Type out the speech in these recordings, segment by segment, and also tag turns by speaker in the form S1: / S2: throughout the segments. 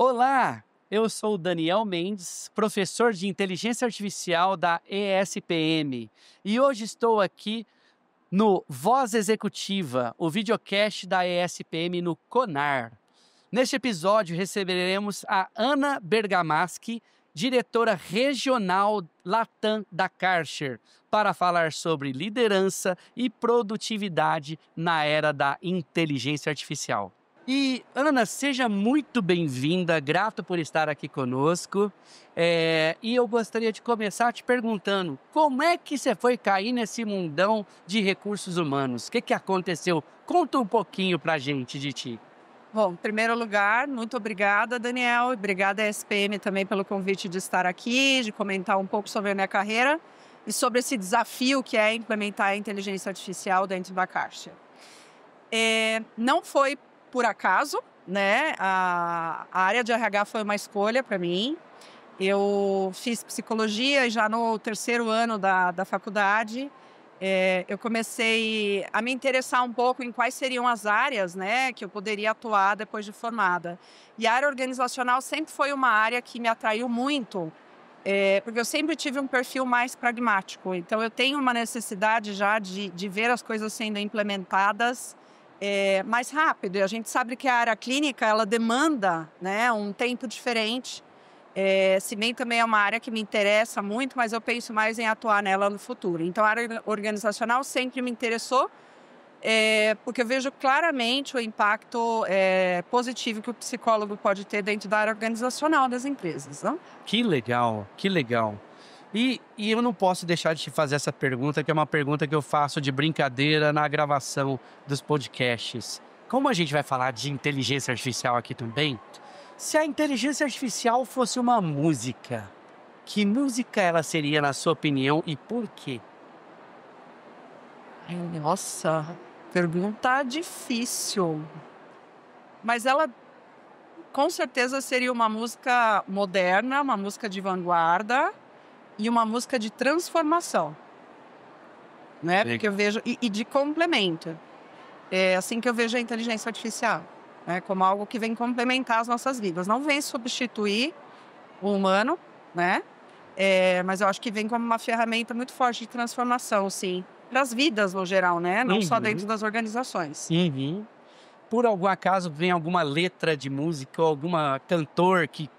S1: Olá, eu sou o Daniel Mendes, professor de Inteligência Artificial da ESPM, e hoje estou aqui no Voz Executiva, o videocast da ESPM no CONAR. Neste episódio receberemos a Ana Bergamaschi, diretora regional Latam da Karcher, para falar sobre liderança e produtividade na era da inteligência artificial. E, Ana, seja muito bem-vinda, grato por estar aqui conosco. E eu gostaria de começar te perguntando, como é que você foi cair nesse mundão de recursos humanos? O que aconteceu? Conta um pouquinho pra gente de ti.
S2: Bom, em primeiro lugar, muito obrigada, Daniel, e obrigada à SPM também pelo convite de estar aqui, de comentar um pouco sobre a minha carreira e sobre esse desafio que é implementar a inteligência artificial dentro da Caixa. Não foi por acaso, né? A área de RH foi uma escolha para mim. Eu fiz psicologia e já no terceiro ano da faculdade, eu comecei a me interessar um pouco em quais seriam as áreas, né, que eu poderia atuar depois de formada. E a área organizacional sempre foi uma área que me atraiu muito, porque eu sempre tive um perfil mais pragmático. Então, eu tenho uma necessidade já de ver as coisas sendo implementadas mais rápido. E a gente sabe que a área clínica, ela demanda, né, um tempo diferente. Se bem também é uma área que me interessa muito, mas eu penso mais em atuar nela no futuro. Então, a área organizacional sempre me interessou, porque eu vejo claramente o impacto positivo que o psicólogo pode ter dentro da área organizacional das empresas, não?
S1: Que legal, que legal. E eu não posso deixar de te fazer essa pergunta, que é uma pergunta que eu faço de brincadeira na gravação dos podcasts. Como a gente vai falar de inteligência artificial aqui também, se a inteligência artificial fosse uma música, que música ela seria, na sua opinião, e por quê?
S2: Nossa, pergunta difícil. Mas ela, com certeza, seria uma música moderna, uma música de vanguarda e uma música de transformação, né? Porque eu vejo e de complemento. É assim que eu vejo a inteligência artificial, né? Como algo que vem complementar as nossas vidas. Não vem substituir o humano, né? Mas eu acho que vem como uma ferramenta muito forte de transformação, sim, para as vidas no geral, né? Não só dentro das organizações.
S1: Uhum. Por algum acaso vem alguma letra de música ou alguma cantor que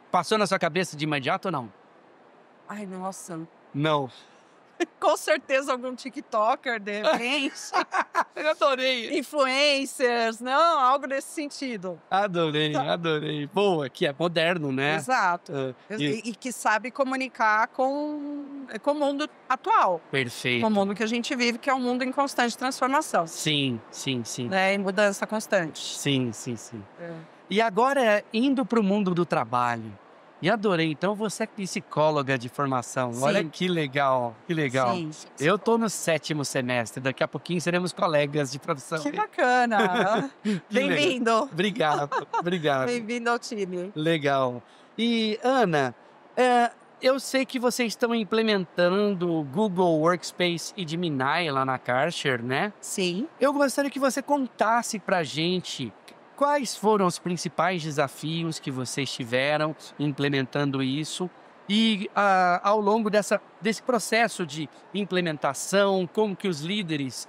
S1: passou na sua cabeça de imediato ou não?
S2: Ai, nossa.
S1: Não.
S2: Com certeza algum TikToker, de repente.
S1: Eu adorei.
S2: Influencers, não, algo nesse sentido.
S1: Adorei. Boa, que é moderno, né?
S2: Exato. E que sabe comunicar com o mundo atual.
S1: Perfeito.
S2: Com o mundo que a gente vive, que é um mundo em constante transformação.
S1: Sim.
S2: Né? Em mudança constante.
S1: Sim. E agora, indo para o mundo do trabalho. E adorei. Então, você é psicóloga de formação.
S2: Sim.
S1: Olha que legal.
S2: Sim.
S1: Eu estou no 7º semestre. Daqui a pouquinho seremos colegas de profissão.
S2: Que bacana. Bem-vindo.
S1: Obrigado.
S2: Bem-vindo ao time.
S1: Legal. E, Ana, eu sei que vocês estão implementando o Google Workspace e Gemini lá na Karcher, né?
S2: Sim.
S1: Eu gostaria que você contasse pra gente quais foram os principais desafios que vocês tiveram implementando isso e ao longo desse processo de implementação, como que os líderes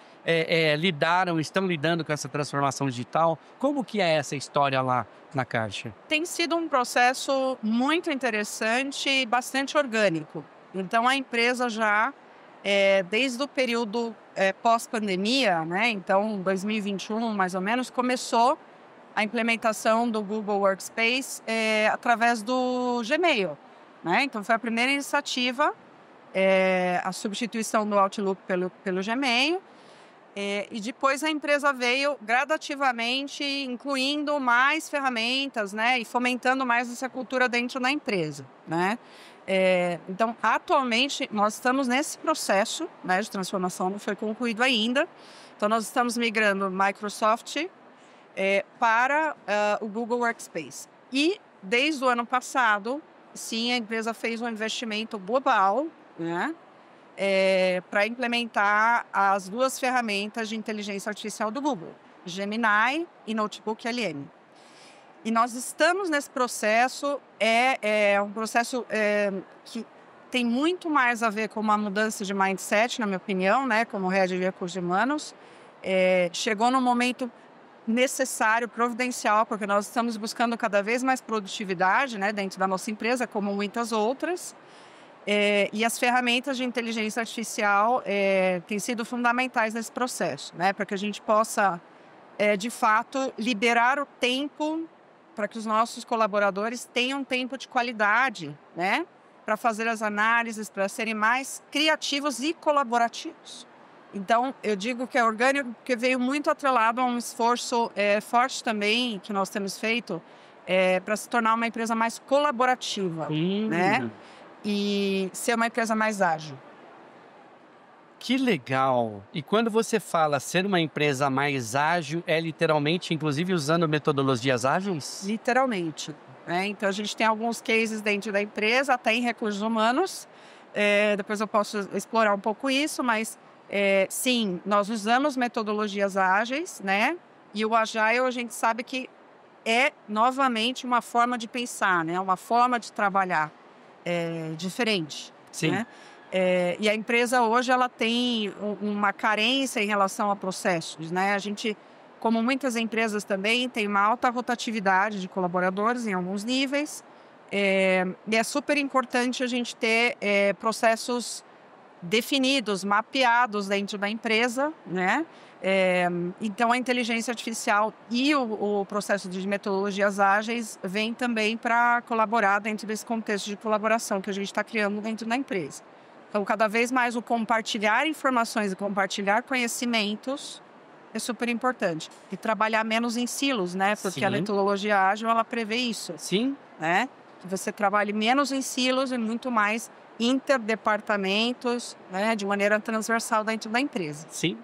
S1: estão lidando com essa transformação digital, como que é essa história lá na Caixa?
S2: Tem sido um processo muito interessante e bastante orgânico. Então, a empresa já, desde o período pós-pandemia, né, então 2021 mais ou menos, começou a implementação do Google Workspace através do Gmail, né? Então, foi a primeira iniciativa, a substituição do Outlook pelo Gmail. E depois a empresa veio gradativamente incluindo mais ferramentas, né? E fomentando mais essa cultura dentro da empresa, né? Então, atualmente, nós estamos nesse processo, né, de transformação, não foi concluído ainda. Então, nós estamos migrando Microsoft para o Google Workspace. E, desde o ano passado, sim, a empresa fez um investimento global, né, para implementar as duas ferramentas de inteligência artificial do Google, Gemini e Notebook LM. E nós estamos nesse processo, é um processo que tem muito mais a ver com uma mudança de mindset, na minha opinião, né, como Head de Recursos Humanos. Chegou no momento necessário, providencial, porque nós estamos buscando cada vez mais produtividade, né, dentro da nossa empresa, como muitas outras. E as ferramentas de inteligência artificial têm sido fundamentais nesse processo, né, para que a gente possa, de fato, liberar o tempo para que os nossos colaboradores tenham tempo de qualidade, né, para fazer as análises, para serem mais criativos e colaborativos. Então, eu digo que é orgânico porque veio muito atrelado a um esforço forte também que nós temos feito para se tornar uma empresa mais colaborativa, né? E ser uma empresa mais ágil.
S1: Que legal! E quando você fala ser uma empresa mais ágil, é literalmente, inclusive, usando metodologias ágeis?
S2: Literalmente. Então, a gente tem alguns cases dentro da empresa, até em recursos humanos. Depois eu posso explorar um pouco isso, mas sim, nós usamos metodologias ágeis, né? E o Agile, a gente sabe que é, novamente, uma forma de pensar, né? Uma forma de trabalhar diferente.
S1: Sim.
S2: Né? E a empresa hoje ela tem uma carência em relação a processos, né? A gente, como muitas empresas também, tem uma alta rotatividade de colaboradores em alguns níveis. E é super importante a gente ter processos definidos, mapeados dentro da empresa, né? Então, a inteligência artificial e o processo de metodologias ágeis vem também para colaborar dentro desse contexto de colaboração que a gente está criando dentro da empresa. Então, cada vez mais o compartilhar informações e compartilhar conhecimentos é super importante. E trabalhar menos em silos, né? Porque
S1: Sim.
S2: a metodologia ágil, ela prevê isso.
S1: Sim.
S2: Né? Que você trabalhe menos em silos e muito mais interdepartamentos, né? De maneira transversal dentro da empresa.
S1: Sim.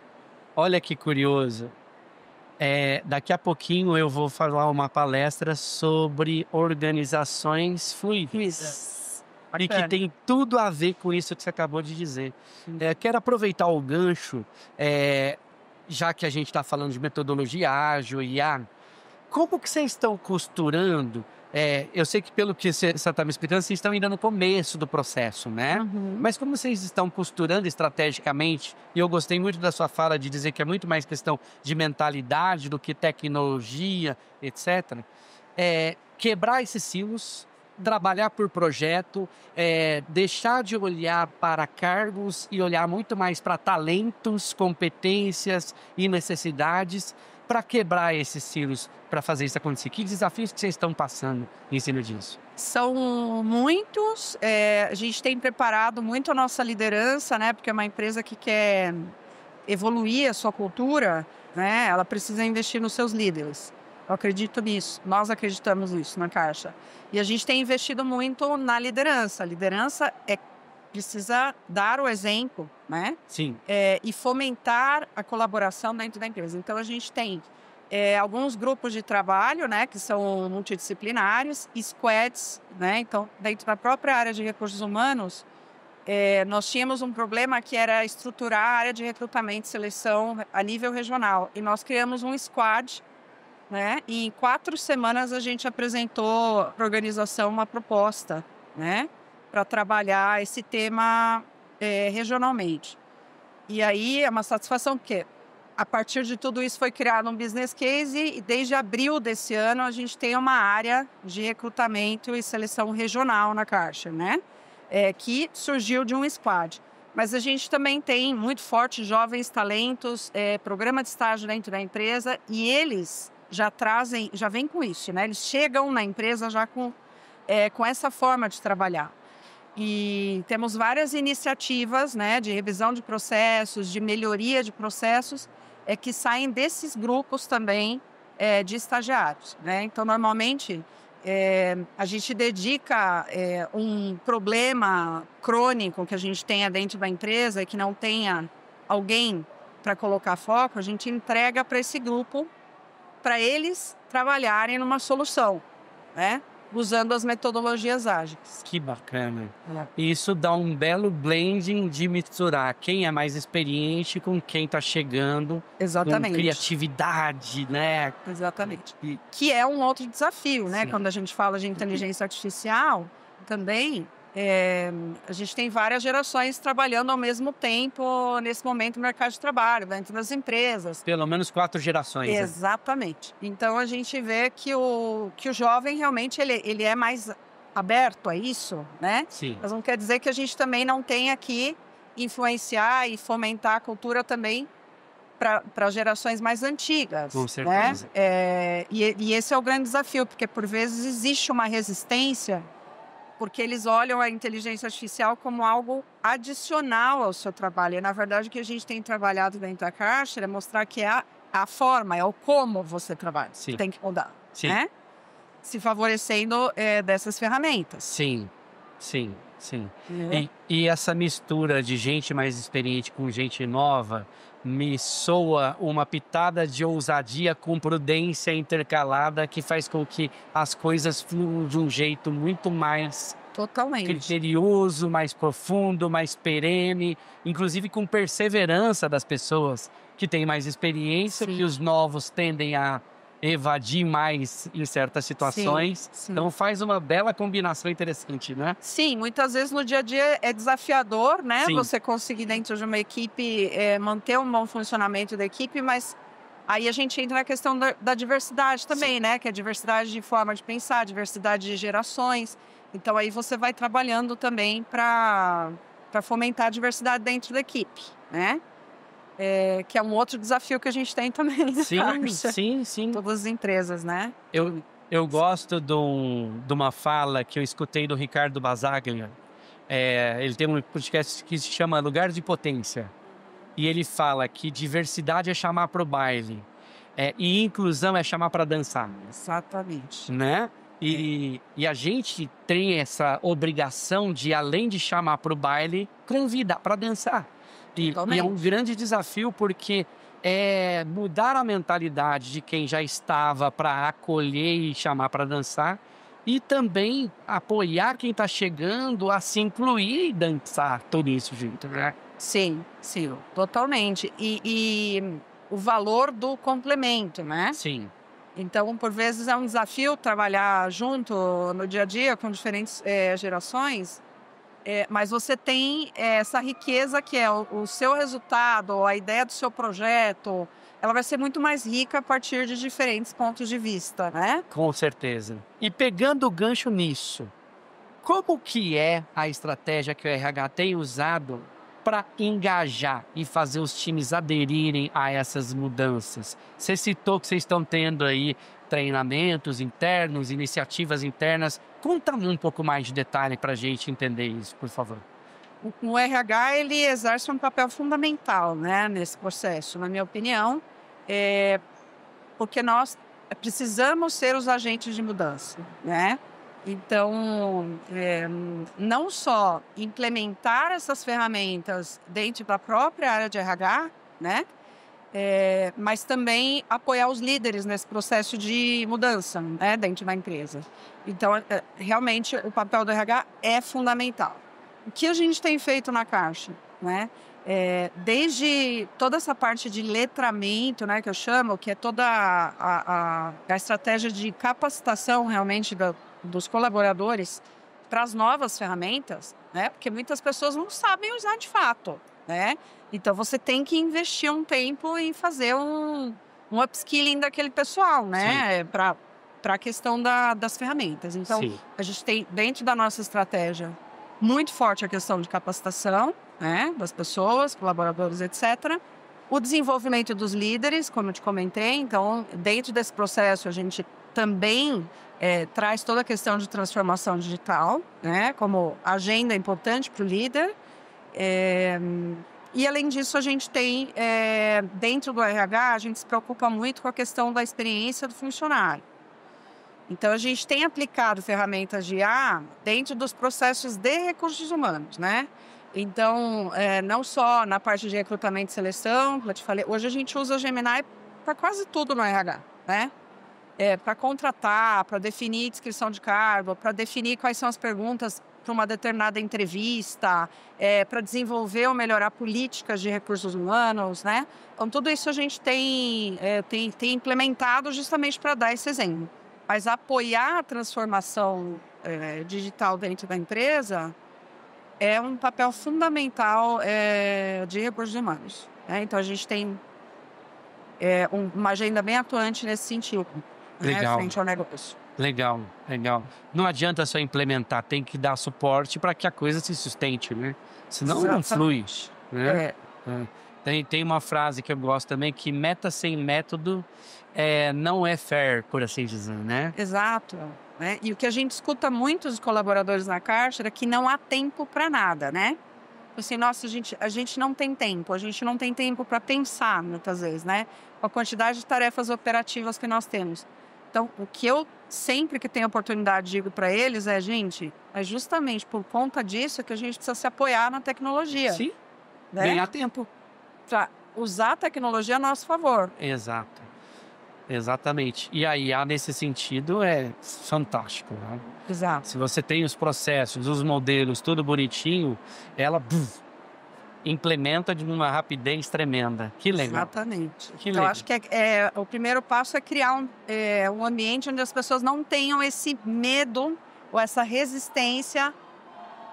S1: Olha que curioso. Daqui a pouquinho eu vou falar uma palestra sobre organizações fluidas. E que tem tudo a ver com isso que você acabou de dizer. Quero aproveitar o gancho, já que a gente está falando de metodologia ágil e IA, como que vocês estão costurando? Eu sei que pelo que você está me explicando, vocês estão ainda no começo do processo, né?
S2: Uhum.
S1: Mas como vocês estão costurando estrategicamente, e eu gostei muito da sua fala de dizer que é muito mais questão de mentalidade do que tecnologia, etc. Quebrar esses silos, trabalhar por projeto, deixar de olhar para cargos e olhar muito mais para talentos, competências e necessidades, para quebrar esses silos, para fazer isso acontecer. Que desafios que vocês estão passando em cima disso?
S2: São muitos. A gente tem preparado muito a nossa liderança, né? Porque é uma empresa que quer evoluir a sua cultura, né? Ela precisa investir nos seus líderes. Eu acredito nisso. Nós acreditamos nisso na Caixa. E a gente tem investido muito na liderança. A liderança precisa dar o exemplo, né?
S1: Sim.
S2: E fomentar a colaboração dentro da empresa. Então, a gente tem alguns grupos de trabalho, né, que são multidisciplinares, squads, né? Então, dentro da própria área de recursos humanos, nós tínhamos um problema que era estruturar a área de recrutamento e seleção a nível regional. E nós criamos um squad, né? E em 4 semanas a gente apresentou para a organização uma proposta, né, para trabalhar esse tema regionalmente. E aí é uma satisfação porque a partir de tudo isso foi criado um business case e desde abril desse ano a gente tem uma área de recrutamento e seleção regional na Caixa, né? Que surgiu de um squad. Mas a gente também tem muito forte jovens talentos, programa de estágio dentro da empresa e eles já vêm com isso, né? Eles chegam na empresa já com essa forma de trabalhar. E temos várias iniciativas, né, de revisão de processos, de melhoria de processos, que saem desses grupos também de estagiários, né? Então, normalmente, a gente dedica um problema crônico que a gente tenha dentro da empresa e que não tenha alguém para colocar foco, a gente entrega para esse grupo para eles trabalharem numa solução, né? usando as metodologias ágeis.
S1: Que bacana.
S2: É.
S1: Isso dá um belo blending de misturar quem é mais experiente com quem está chegando, com
S2: Exatamente.
S1: criatividade, né?
S2: Exatamente.
S1: E-
S2: Que é um outro desafio, né?
S1: Sim.
S2: Quando a gente fala de inteligência artificial, também a gente tem várias gerações trabalhando ao mesmo tempo nesse momento no mercado de trabalho, dentro das empresas.
S1: Pelo menos 4 gerações. Né?
S2: Exatamente. Então a gente vê que o jovem realmente ele é mais aberto a isso, né?
S1: Sim.
S2: Mas não quer dizer que a gente também não tenha que influenciar e fomentar a cultura também para gerações mais antigas.
S1: Com certeza.
S2: Né? E esse é o grande desafio, porque por vezes existe uma resistência, porque eles olham a inteligência artificial como algo adicional ao seu trabalho. E, na verdade, o que a gente tem trabalhado dentro da Caixa é mostrar que é a forma, é o como você trabalha.
S1: Sim.
S2: Tem que mudar.
S1: Sim.
S2: Né? Se favorecendo dessas ferramentas.
S1: Sim.
S2: É.
S1: E essa mistura de gente mais experiente com gente nova me soa uma pitada de ousadia com prudência intercalada que faz com que as coisas fluam de um jeito muito mais
S2: Totalmente.
S1: criterioso, mais profundo, mais perene, inclusive com perseverança das pessoas que têm mais experiência,
S2: Sim.
S1: que os novos tendem a evadir mais em certas situações.
S2: Sim.
S1: Então faz uma bela combinação interessante, né?
S2: Sim, muitas vezes no dia a dia é desafiador, né?
S1: Sim.
S2: Você conseguir dentro de uma equipe manter um bom funcionamento da equipe, mas aí a gente entra na questão da diversidade também,
S1: Sim.
S2: né? Que é a diversidade de forma de pensar, diversidade de gerações. Então aí você vai trabalhando também para fomentar a diversidade dentro da equipe, né? Que é um outro desafio que a gente tem também.
S1: Sim.
S2: Todas as empresas, né?
S1: Eu gosto de uma fala que eu escutei do Ricardo Basaglia. Ele tem um podcast que se chama Lugar de Potência. E ele fala que diversidade é chamar para o baile. E inclusão é chamar para dançar.
S2: Exatamente.
S1: Né? E a gente tem essa obrigação de, além de chamar para o baile, convidar para dançar. E é um grande desafio porque mudar a mentalidade de quem já estava para acolher e chamar para dançar e também apoiar quem está chegando a se incluir e dançar tudo isso junto, né?
S2: Sim, totalmente. E o valor do complemento, né?
S1: Sim.
S2: Então, por vezes é um desafio trabalhar junto no dia a dia com diferentes gerações, mas você tem essa riqueza que é o seu resultado, a ideia do seu projeto, ela vai ser muito mais rica a partir de diferentes pontos de vista, né?
S1: Com certeza. E pegando o gancho nisso, como que é a estratégia que o RH tem usado para engajar e fazer os times aderirem a essas mudanças? Você citou que vocês estão tendo aí treinamentos internos, iniciativas internas. Conta um pouco mais de detalhe para a gente entender isso, por favor.
S2: O RH, ele exerce um papel fundamental, né, nesse processo, na minha opinião, porque nós precisamos ser os agentes de mudança, né? Então, não só implementar essas ferramentas dentro da própria área de RH, né? Mas também apoiar os líderes nesse processo de mudança, né, dentro da empresa. Então, realmente, o papel do RH é fundamental. O que a gente tem feito na Caixa, né? Desde toda essa parte de letramento, né, que eu chamo, que é toda a estratégia de capacitação realmente dos colaboradores para as novas ferramentas, né? Porque muitas pessoas não sabem usar de fato, né? Então você tem que investir um tempo em fazer um upskilling daquele pessoal, né? Para a questão das ferramentas. Então,
S1: Sim.
S2: a gente tem dentro da nossa estratégia muito forte a questão de capacitação, né, das pessoas, colaboradores, etc. O desenvolvimento dos líderes, como eu te comentei. Então, dentro desse processo, a gente também traz toda a questão de transformação digital, né, como agenda importante para o líder. E, além disso, a gente tem, dentro do RH, a gente se preocupa muito com a questão da experiência do funcionário. Então, a gente tem aplicado ferramentas de IA dentro dos processos de recursos humanos, né? Então, não só na parte de recrutamento e seleção, como eu te falei, hoje a gente usa o Gemini para quase tudo no RH, né? para contratar, para definir descrição de cargo, para definir quais são as perguntas para uma determinada entrevista, para desenvolver ou melhorar políticas de recursos humanos, né? Então, tudo isso a gente tem implementado justamente para dar esse exemplo. Mas apoiar a transformação digital dentro da empresa é um papel fundamental de recursos humanos, né? Então, a gente tem uma agenda bem atuante nesse sentido,
S1: Legal.
S2: né, frente ao negócio.
S1: Legal. Não adianta só implementar, tem que dar suporte para que a coisa se sustente, né? Senão não flui, né? Tem uma frase que eu gosto também, que meta sem método não é fair, por assim dizer, né?
S2: Exato. Né? E o que a gente escuta muito dos colaboradores na Caixa é que não há tempo para nada, né? Assim, nossa, a gente não tem tempo, a gente não tem tempo para pensar, muitas vezes, né? Com a quantidade de tarefas operativas que nós temos. Então, o que eu sempre que tenho oportunidade digo para eles gente, é justamente por conta disso que a gente precisa se apoiar na tecnologia.
S1: Sim,
S2: né?
S1: ganhar tempo.
S2: Para usar a tecnologia a nosso favor.
S1: Exato. Exatamente. E aí, nesse sentido, é fantástico, né?
S2: Exato.
S1: Se você tem os processos, os modelos, tudo bonitinho, ela implementa de uma rapidez tremenda. Que legal.
S2: Exatamente.
S1: Que
S2: então,
S1: legal.
S2: acho que o primeiro passo é criar um ambiente onde as pessoas não tenham esse medo ou essa resistência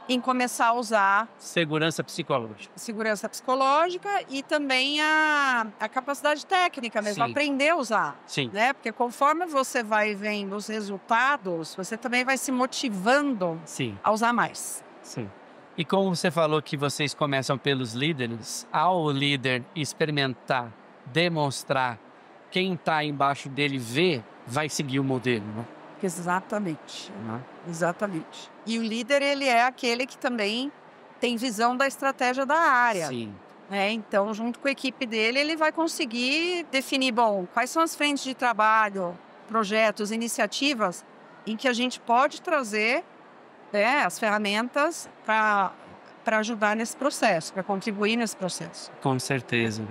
S2: em começar a usar
S1: segurança psicológica
S2: e também a capacidade técnica mesmo,
S1: Sim.
S2: aprender a usar.
S1: Sim.
S2: Né? Porque conforme você vai vendo os resultados, você também vai se motivando
S1: Sim.
S2: a usar mais.
S1: Sim. E como você falou que vocês começam pelos líderes, ao líder experimentar, demonstrar, quem está embaixo dele vê, vai seguir o modelo, né?
S2: Exatamente.
S1: Uhum.
S2: Exatamente. E o líder, ele é aquele que também tem visão da estratégia da área.
S1: Sim.
S2: Então, junto com a equipe dele, ele vai conseguir definir, quais são as frentes de trabalho, projetos, iniciativas em que a gente pode trazer as ferramentas para ajudar nesse processo, para contribuir nesse processo.
S1: Com certeza.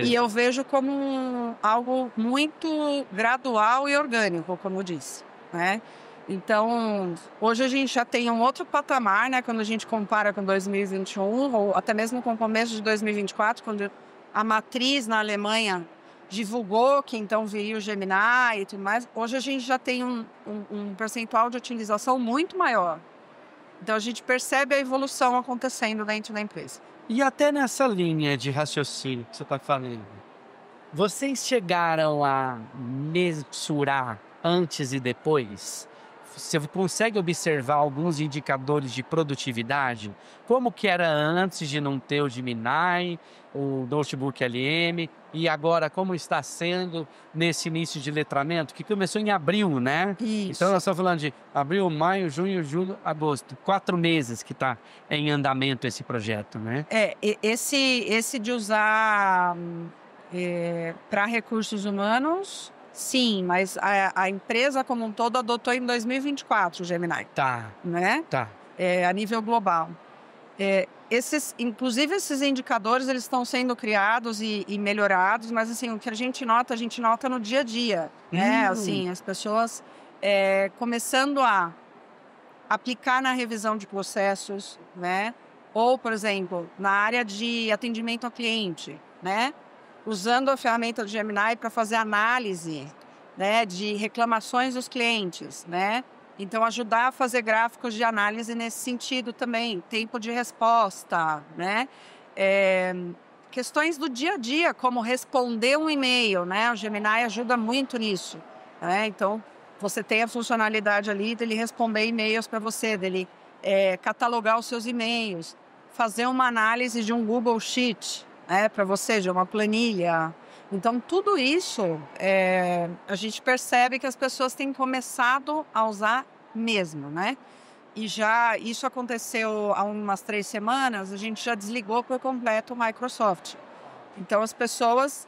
S2: E eu vejo como algo muito gradual e orgânico, como eu disse, né? Então, hoje a gente já tem um outro patamar, né? Quando a gente compara com 2021, ou até mesmo com o começo de 2024, quando a matriz na Alemanha divulgou que então viria o Gemini e tudo mais. Hoje a gente já tem um percentual de utilização muito maior. Então, a gente percebe a evolução acontecendo dentro da empresa.
S1: E até nessa linha de raciocínio que você está falando, vocês chegaram a mensurar antes e depois? Você consegue observar alguns indicadores de produtividade? Como que era antes de não ter o Gemini, o Notebook LM, e agora como está sendo nesse início de letramento, que começou em abril, né?
S2: Isso.
S1: Então nós estamos falando de abril, maio, junho, julho, agosto. 4 meses que está em andamento esse projeto, né?
S2: Esse de usar para recursos humanos... Sim, mas a empresa como um todo adotou em 2024 o Gemini.
S1: Tá.
S2: Né?
S1: Tá.
S2: A nível global. Inclusive esses indicadores, eles estão sendo criados e melhorados, mas assim, o que a gente nota no dia a dia. Né? Assim, as pessoas começando a aplicar na revisão de processos, né? Ou, por exemplo, na área de atendimento ao cliente, né? Usando a ferramenta do Gemini para fazer análise, né, de reclamações dos clientes, né? Então, ajudar a fazer gráficos de análise nesse sentido também, tempo de resposta, né? Questões do dia a dia, como responder um e-mail, né? O Gemini ajuda muito nisso, né? Então, você tem a funcionalidade ali dele responder e-mails para você, dele catalogar os seus e-mails, fazer uma análise de um Google Sheet, para você, de uma planilha. Então, tudo isso, a gente percebe que as pessoas têm começado a usar mesmo, né? E já isso aconteceu há umas 3 semanas, a gente já desligou por completo o Microsoft. Então, as pessoas,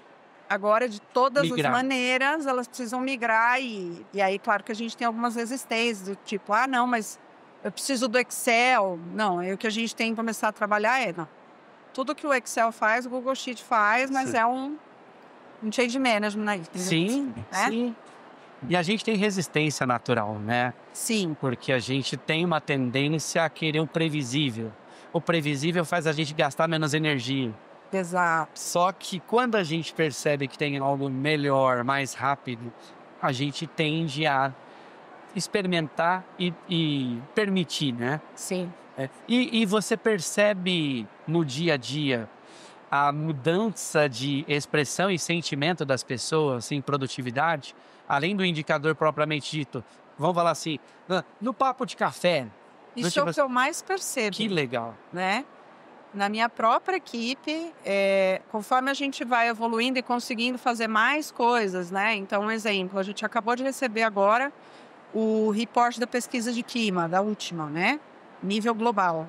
S2: agora, de todas as maneiras, elas precisam migrar. E aí, claro que a gente tem algumas resistências, do tipo, não, mas eu preciso do Excel. Não, o que a gente tem que começar a trabalhar não. Tudo que o Excel faz, o Google Sheet faz, mas Sim. Um change management aí.
S1: Sim,
S2: né?
S1: sim. E a gente tem resistência natural, né?
S2: Sim,
S1: Porque a gente tem uma tendência a querer o previsível. O previsível faz a gente gastar menos energia.
S2: exato.
S1: Só que quando a gente percebe que tem algo melhor, mais rápido, a gente tende a experimentar e permitir, né?
S2: Sim.
S1: E você percebe no dia a dia a mudança de expressão e sentimento das pessoas em produtividade, além do indicador propriamente dito, vamos falar assim, no papo de café, do
S2: Isso é
S1: tipo
S2: o que eu mais percebo,
S1: que legal.
S2: né? Na minha própria equipe, conforme a gente vai evoluindo e conseguindo fazer mais coisas, né? Então, um exemplo, a gente acabou de receber agora o report da pesquisa de clima, da última, né? Nível global.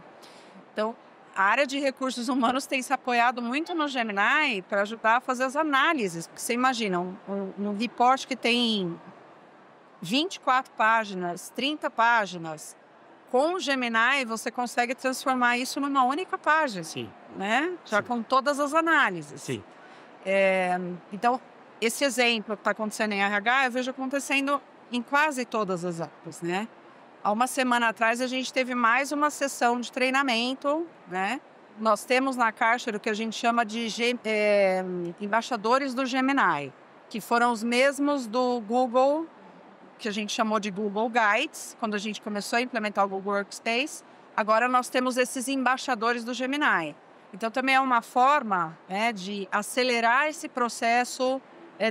S2: Então, a área de recursos humanos tem se apoiado muito no Gemini para ajudar a fazer as análises. Porque você imagina, um report que tem 24 páginas, 30 páginas, com o Gemini você consegue transformar isso numa única página,
S1: Sim,
S2: né? Já
S1: sim.
S2: com todas as análises.
S1: sim.
S2: Então, esse exemplo que está acontecendo em RH, eu vejo acontecendo em quase todas as áreas, né? Há uma semana atrás, a gente teve mais uma sessão de treinamento, né? Nós temos na Karcher o que a gente chama de embaixadores do Gemini, que foram os mesmos do Google, que a gente chamou de Google Guides, quando a gente começou a implementar o Google Workspace. Agora nós temos esses embaixadores do Gemini. Então, também é uma forma, né, de acelerar esse processo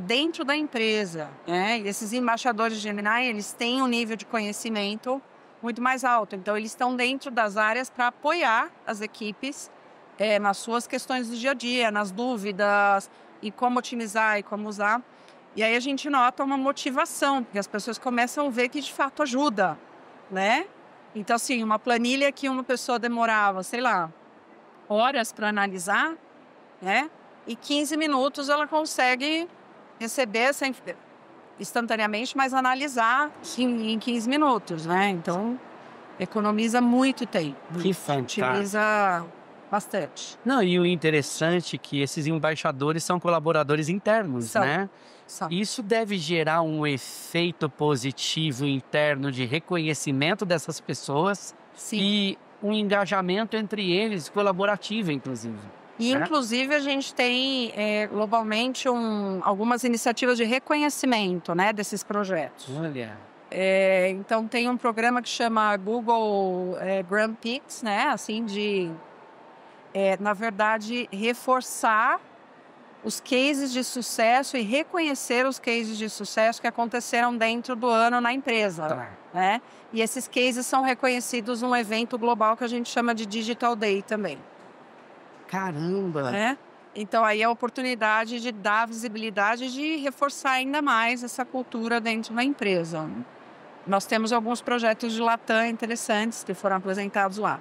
S2: dentro da empresa, né? E esses embaixadores de Gemini, eles têm um nível de conhecimento muito mais alto. Então, eles estão dentro das áreas para apoiar as equipes nas suas questões do dia a dia, nas dúvidas, e como otimizar e como usar. E aí a gente nota uma motivação, porque as pessoas começam a ver que de fato ajuda, né? Então, assim, uma planilha que uma pessoa demorava, sei lá, horas para analisar, né? E 15 minutos ela consegue receber instantaneamente, mas analisar em 15 minutos, né? Então, economiza muito tempo.
S1: Que fantástico.
S2: Utiliza bastante.
S1: Não, e o interessante é que esses embaixadores são colaboradores internos,
S2: São.
S1: né? Isso deve gerar um efeito positivo interno de reconhecimento dessas pessoas
S2: Sim.
S1: e um engajamento entre eles, colaborativo, inclusive.
S2: E, inclusive, a gente tem globalmente algumas iniciativas de reconhecimento, né, desses projetos.
S1: Olha.
S2: Então, tem um programa que chama Google Grand Prix, né, assim, na verdade, reforçar os cases de sucesso e reconhecer os cases de sucesso que aconteceram dentro do ano na empresa,
S1: Tá.
S2: né? E esses cases são reconhecidos num evento global que a gente chama de Digital Day também.
S1: Caramba!
S2: Né? Então, aí é a oportunidade de dar visibilidade e de reforçar ainda mais essa cultura dentro da empresa. Nós temos alguns projetos de Latam interessantes que foram apresentados lá.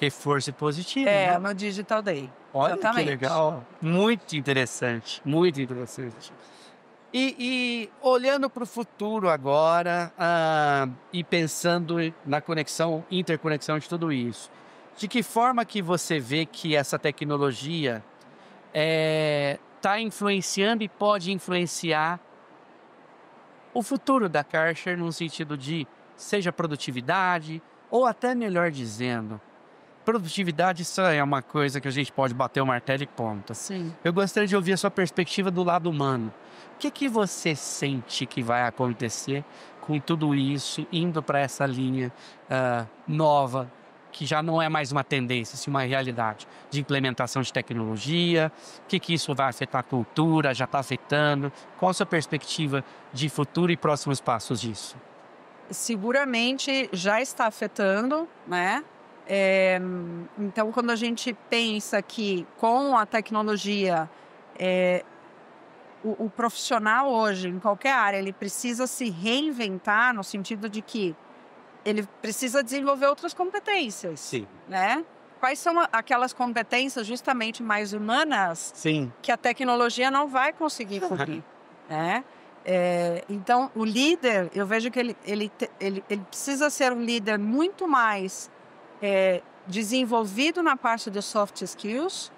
S1: Reforço positivo, né?
S2: No Digital Day.
S1: Olha
S2: Exatamente.
S1: que legal. Muito interessante, muito interessante. E olhando para o futuro agora e pensando na interconexão de tudo isso, de que forma que você vê que essa tecnologia está influenciando e pode influenciar o futuro da Karcher no sentido de seja produtividade ou até melhor dizendo, produtividade isso é uma coisa que a gente pode bater o martelo e ponta.
S2: Sim.
S1: Eu gostaria de ouvir a sua perspectiva do lado humano. O que você sente que vai acontecer com tudo isso, indo para essa linha nova, que já não é mais uma tendência, sim uma realidade de implementação de tecnologia? O que isso vai afetar a cultura? Já está afetando? Qual a sua perspectiva de futuro e próximos passos disso?
S2: Seguramente já está afetando, né? Então, quando a gente pensa que com a tecnologia, o profissional hoje, em qualquer área, ele precisa se reinventar no sentido de que ele precisa desenvolver outras competências.
S1: Sim.
S2: Né? Quais são aquelas competências justamente mais humanas
S1: Sim.
S2: que a tecnologia não vai conseguir cobrir, né? Então, o líder, eu vejo que ele precisa ser um líder muito mais desenvolvido na parte de soft skills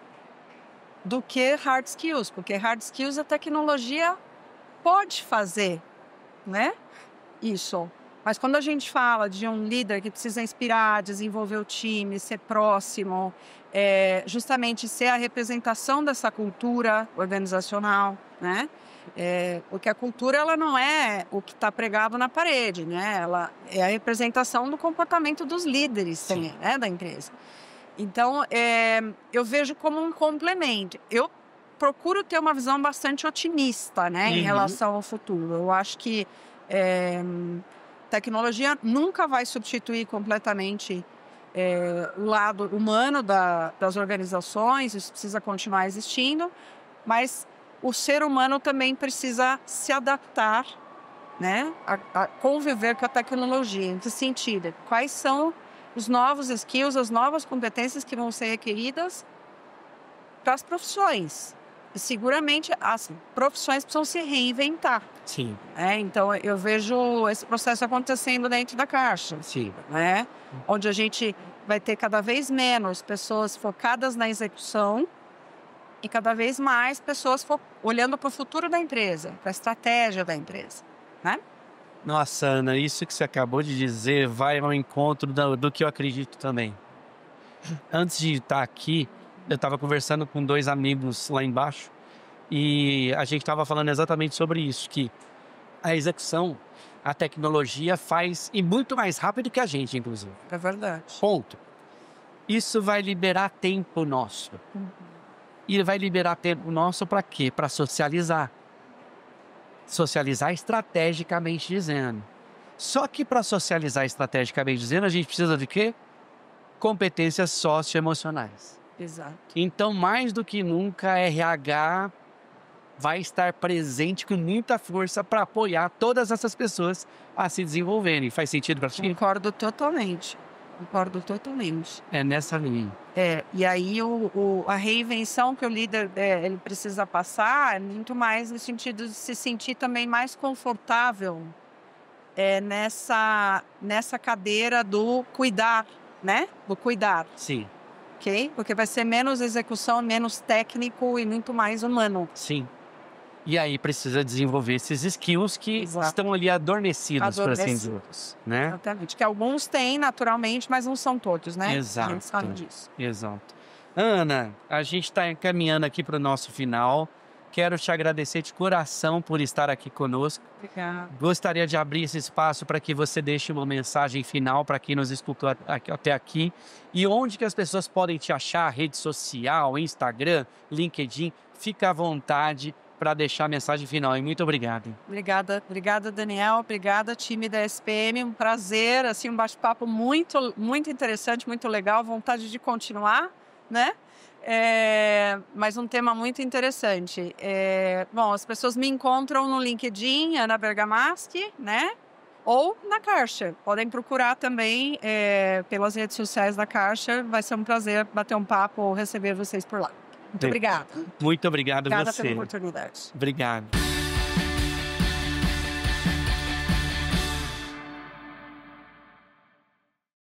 S2: do que hard skills, porque hard skills a tecnologia pode fazer né? Isso. Mas quando a gente fala de um líder que precisa inspirar, desenvolver o time, ser próximo, justamente ser a representação dessa cultura organizacional, né? Porque a cultura ela não é o que está pregado na parede, né? Ela é a representação do comportamento dos líderes também, né? Da empresa. Então, eu vejo como um complemento. Eu procuro ter uma visão bastante otimista, né? Em relação ao futuro. Eu acho que tecnologia nunca vai substituir completamente o lado humano das organizações, isso precisa continuar existindo, mas o ser humano também precisa se adaptar, né, a conviver com a tecnologia. Em que sentido? Quais são os novos skills, as novas competências que vão ser requeridas para as profissões? E seguramente as profissões precisam se reinventar.
S1: Sim.
S2: Então, eu vejo esse processo acontecendo dentro da Caixa.
S1: Sim.
S2: Né? Onde a gente vai ter cada vez menos pessoas focadas na execução e cada vez mais pessoas olhando para o futuro da empresa, para a estratégia da empresa. Né?
S1: Nossa, Ana, isso que você acabou de dizer vai ao encontro do que eu acredito também. Antes de estar aqui, eu estava conversando com 2 amigos lá embaixo e a gente estava falando exatamente sobre isso, que a execução, a tecnologia faz e muito mais rápido que a gente, inclusive.
S2: É verdade.
S1: Ponto. Isso vai liberar tempo nosso. E vai liberar tempo nosso para quê? Para socializar. Socializar estrategicamente dizendo. Só que para socializar estrategicamente dizendo, a gente precisa de quê? Competências socioemocionais.
S2: Exato.
S1: Então, mais do que nunca, RH vai estar presente com muita força para apoiar todas essas pessoas a se desenvolverem. Faz sentido para ti?
S2: Concordo totalmente. Concordo totalmente.
S1: É nessa linha.
S2: E aí a reinvenção que o líder ele precisa passar é muito mais no sentido de se sentir também mais confortável nessa cadeira do cuidar, né? Do cuidar.
S1: Sim.
S2: Ok? Porque vai ser menos execução, menos técnico e muito mais humano.
S1: Sim. E aí precisa desenvolver esses skills que estão ali adormecidos, por assim dizer. Né?
S2: Exatamente. Que alguns têm naturalmente, mas não são todos, né?
S1: Exato.
S2: A gente sabe disso.
S1: Exato. Ana, a gente está encaminhando aqui para o nosso final. Quero te agradecer de coração por estar aqui conosco.
S2: Obrigada.
S1: Gostaria de abrir esse espaço para que você deixe uma mensagem final para quem nos escutou até aqui. E onde que as pessoas podem te achar? Rede social, Instagram, LinkedIn. Fica à vontade para deixar a mensagem final. E muito obrigado.
S2: Obrigada, Daniel. Obrigada, time da SPM. Um prazer, assim, um bate-papo muito, muito interessante, muito legal. Vontade de continuar, né? Mas um tema muito interessante. Bom, as pessoas me encontram no LinkedIn, Ana Bergamaschi, né? Ou na Caixa. Podem procurar também pelas redes sociais da Caixa. Vai ser um prazer bater um papo ou receber vocês por lá. Muito obrigada.
S1: Muito obrigado a você.
S2: Obrigada pela oportunidade.
S1: Obrigado.